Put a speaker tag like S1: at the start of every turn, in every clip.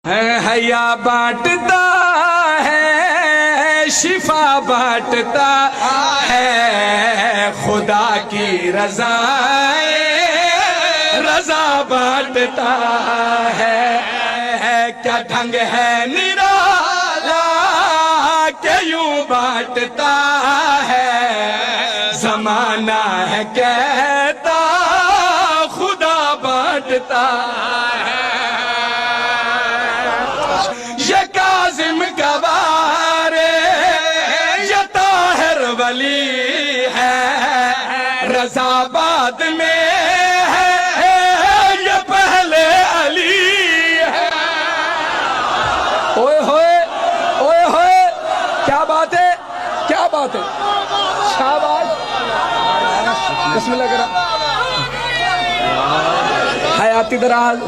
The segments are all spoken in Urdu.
S1: حیا بانٹتا ہے شفا بانٹتا ہے خدا کی رضا بانٹتا ہے کیا ڈھنگ ہے نرالا کہ یوں بانٹتا ہے زمانہ ہے کہتا خدا بانٹتا ہے یہ کاظم گوارے یہ طاہر ولی ہے رضا بعد میں شاباش بسم اللہ کرا حیاتی دراز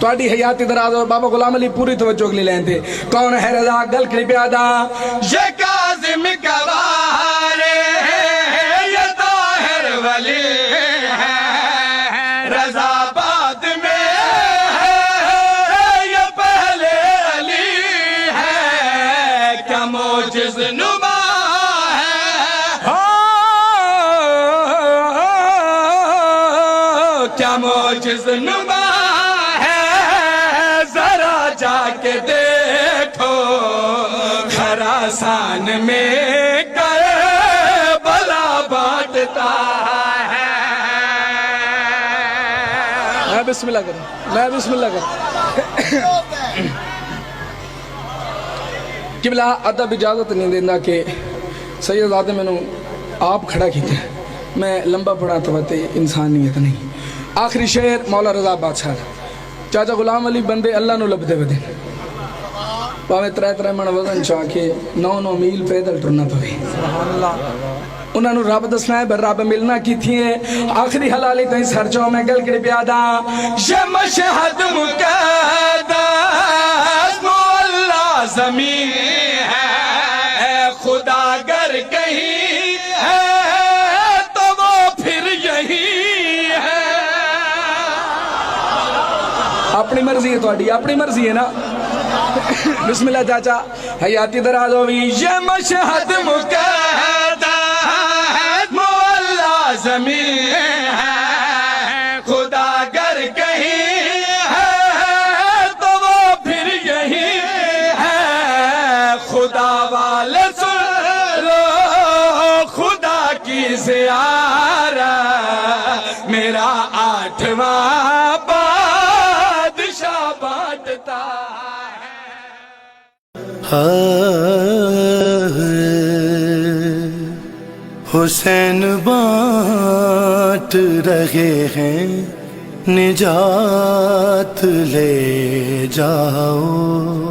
S1: تواڈی حیاتی دراز اور بابا غلام علی پوری توجہ کے لیے لین تھے کون ہے رضا گل کھڑی پیادا یہ کاظم گوارے یہ طاہر ولی ہے رضا بعد میں موجز نما ہے کیا موجز نما ہے ذرا جا کے دیکھو خراسان میں کربلا بانٹتا ہے میں بسم اللہ کروں قبلہ ادب اجازت نہیں دینا کہ سید آدم میں آپ کھڑا کیتے ہیں میں لمبا پڑھا تو انسانیت نہیں آخری شعر مولا رضا بادشاہ چاچا غلام علی بندے اللہ نو لب دے ودے پاوے ترے من وزن چاہ کے 9 میل پیدل ٹرنا پوے انہاں نو رب دسنا ہے رب ملنا کی تھی ہے آخری حلالی تہیں سر چاہ میں گل کڑی پیادا یہ مشہد مقدس مولا زمین ہے خدا گر کہیں ہے تو وہ پھر یہی ہے اپنی مرضی ہے تواڈی اپنی مرضی ہے نا بسم اللہ چاچا حیاتی دراز ہوئی یہ مشہد مقدس مولا زمین ہے خدا گر کہیں ہے تو وہ پھر یہی ہے خدا والے سن لو خدا کی زیارت میرا 8واں بادشاہ بانٹتا
S2: حسین بانٹ رہے ہیں نجات لے جاؤ